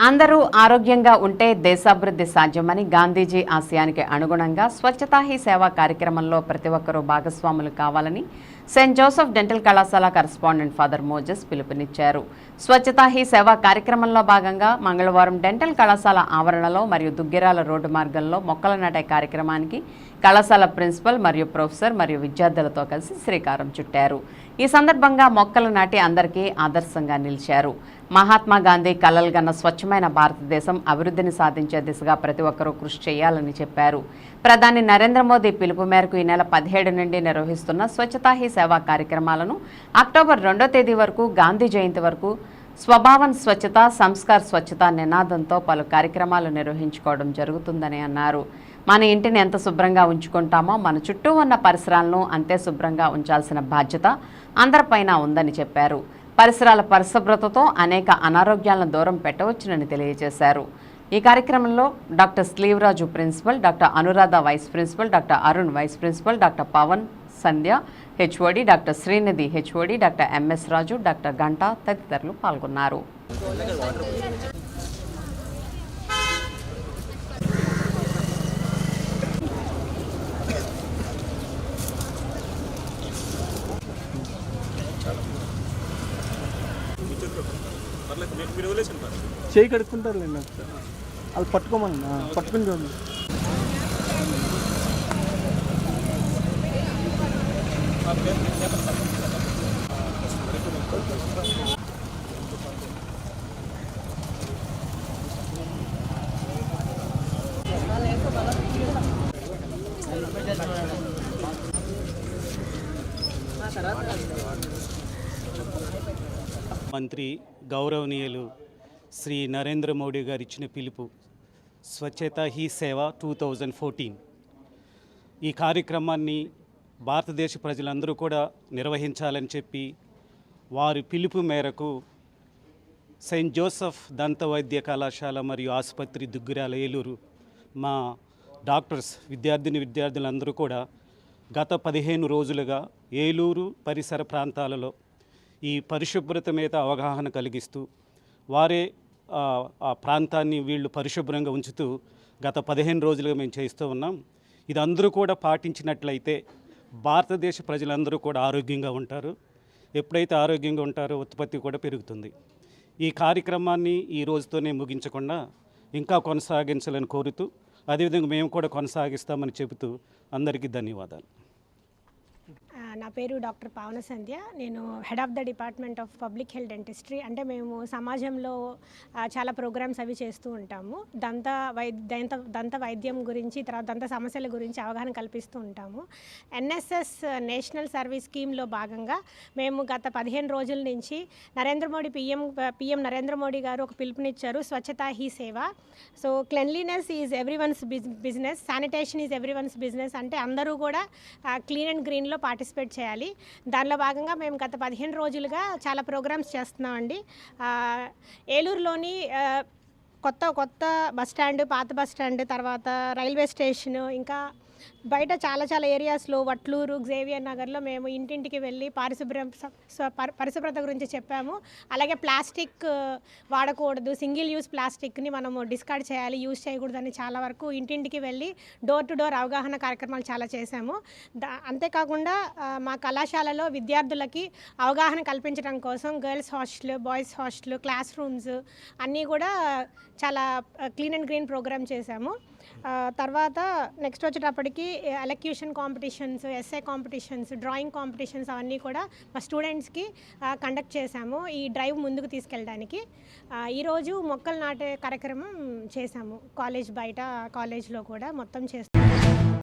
అందరూ ఆరోగ్యంగా ఉంటే దేశాభివృద్ధి సాధ్యమని గాంధీజీ ఆశయానికి అనుగుణంగా స్వచ్ఛతా హీ సేవా కార్యక్రమంలో ప్రతి ఒక్కరూ భాగస్వాములు కావాలని సెయింట్ జోసెఫ్ డెంటల్ కళాశాల కరెస్పాండెంట్ ఫాదర్ మోజెస్ పిలుపునిచ్చారు. స్వచ్ఛతా హీ సేవా కార్యక్రమంలో భాగంగా మంగళవారం డెంటల్ కళాశాల ఆవరణలో మరియు దుగ్గిరాల రోడ్డు మార్గంలో మొక్కలు నాటే కార్యక్రమానికి కళాశాల ప్రిన్సిపల్ మరియు ప్రొఫెసర్ మరియు విద్యార్థులతో కలిసి శ్రీకారం చుట్టారు. ఈ సందర్భంగా మొక్కలు నాటి అందరికీ ఆదర్శంగా నిలిచారు. మహాత్మా గాంధీ కలలుగన్న స్వచ్ఛమైన భారతదేశం అభివృద్ధిని సాధించే దిశగా ప్రతి ఒక్కరూ కృషి చేయాలని చెప్పారు. ప్రధాని నరేంద్ర మోదీ పిలుపు మేరకు ఈ నెల 17 నుండి నిర్వహిస్తున్న స్వచ్ఛతా హీ సేవా కార్యక్రమాలను అక్టోబర్ 2వ తేదీ వరకు గాంధీ జయంతి వరకు స్వభావన్ స్వచ్ఛత సంస్కార్ స్వచ్ఛత నినాదంతో పలు కార్యక్రమాలు నిర్వహించుకోవడం జరుగుతుందని అన్నారు. మన ఇంటిని ఎంత శుభ్రంగా ఉంచుకుంటామో మన చుట్టూ ఉన్న పరిసరాలను అంతే శుభ్రంగా ఉంచాల్సిన బాధ్యత అందరిపైన ఉందని చెప్పారు. పరిసరాల పరిశుభ్రతతో అనేక అనారోగ్యాలను దూరం పెట్టవచ్చునని తెలియజేశారు. ఈ కార్యక్రమంలో doctor Sleevaraju principal, doctor Anuradha vice principal, doctor Arun vice principal, doctor Pavan Sandhya HOD, doctor Srinidhi HOD, doctor MS Raju, doctor Ganta తదితరులు పాల్గొన్నారు. చేయి కడుక్కుంటారు లేండి, అది పట్టుకోమని పట్టుకుని చూడండి. మంత్రి గౌరవనీయులు శ్రీ నరేంద్ర మోడీ గారు ఇచ్చిన పిలుపు స్వచ్ఛతా హీ సేవ 2014. ఈ కార్యక్రమాన్ని భారతదేశ ప్రజలందరూ కూడా నిర్వహించాలని చెప్పి వారి పిలుపు మేరకు సెయింట్ జోసెఫ్ దంత వైద్య కళాశాల మరియు ఆసుపత్రి దుగ్గిరాల ఏలూరు మా డాక్టర్స్ విద్యార్థులందరూ కూడా గత 15 రోజులుగా ఏలూరు పరిసర ప్రాంతాలలో ఈ పరిశుభ్రత మీద అవగాహన కలిగిస్తూ వారే ఆ ప్రాంతాన్ని వీళ్ళు పరిశుభ్రంగా ఉంచుతూ గత 15 రోజులుగా మేము చేస్తూ ఉన్నాం. ఇది అందరూ కూడా పాటించినట్లయితే భారతదేశ ప్రజలందరూ కూడా ఆరోగ్యంగా ఉంటారు. ఎప్పుడైతే ఆరోగ్యంగా ఉంటారో ఉత్పత్తి కూడా పెరుగుతుంది. ఈ కార్యక్రమాన్ని ఈ రోజుతోనే ముగించకుండా ఇంకా కొనసాగించాలని కోరుతూ అదేవిధంగా మేము కూడా కొనసాగిస్తామని చెబుతూ అందరికీ ధన్యవాదాలు. నా పేరు డాక్టర్ పవన సంధ్య. నేను head of the department of public health dentistry. అంటే మేము సమాజంలో చాలా ప్రోగ్రామ్స్ అవి చేస్తూ ఉంటాము. దంత వైద్యం గురించి, తర్వాత దంత సమస్యల గురించి అవగాహన కల్పిస్తూ ఉంటాము. ఎన్ఎస్ఎస్ నేషనల్ సర్వీస్ స్కీమ్లో భాగంగా మేము గత 15 రోజుల నుంచి పిఎం నరేంద్ర మోడీ గారు ఒక పిలుపునిచ్చారు, స్వచ్ఛతా హీ సేవ. So cleanliness is everyone's business, sanitation is everyone's business. అంటే అందరూ కూడా క్లీన్ అండ్ గ్రీన్లో పార్టిసిపేట్ చేయాలి. దానిలో భాగంగా మేము గత 15 రోజులుగా చాలా ప్రోగ్రామ్స్ చేస్తున్నామండి. ఏలూరులోని కొత్త బస్ స్టాండ్, పాత బస్ స్టాండ్, తర్వాత రైల్వే స్టేషన్, ఇంకా బయట చాలా ఏరియాస్లో వట్లూరు, జేవియర్ నగర్లో మేము ఇంటింటికి వెళ్ళి పరిశుభ్రత గురించి చెప్పాము. అలాగే ప్లాస్టిక్ వాడకూడదు, సింగిల్ యూజ్ ప్లాస్టిక్ని మనము డిస్కార్డ్ చేయాలి, యూజ్ చేయకూడదని చాలా వరకు ఇంటింటికి వెళ్ళి డోర్ టు డోర్ అవగాహన కార్యక్రమాలు చాలా చేశాము. అంతేకాకుండా మా కళాశాలలో విద్యార్థులకి అవగాహన కల్పించడం కోసం girls hostel, boys hostel, class rooms అన్నీ కూడా చాలా క్లీన్ అండ్ గ్రీన్ ప్రోగ్రామ్ చేశాము. తర్వాత నెక్స్ట్ వచ్చేటప్పటికి elocution competitions, essay competitions, drawing competitions అవన్నీ కూడా మా స్టూడెంట్స్కి కండక్ట్ చేశాము ఈ డ్రైవ్ ముందుకు తీసుకెళ్ళడానికి. ఈరోజు మొక్కలు నాటే కార్యక్రమం చేశాము. కాలేజ్ బయట, కాలేజ్లో కూడా మొత్తం చేస్తాము.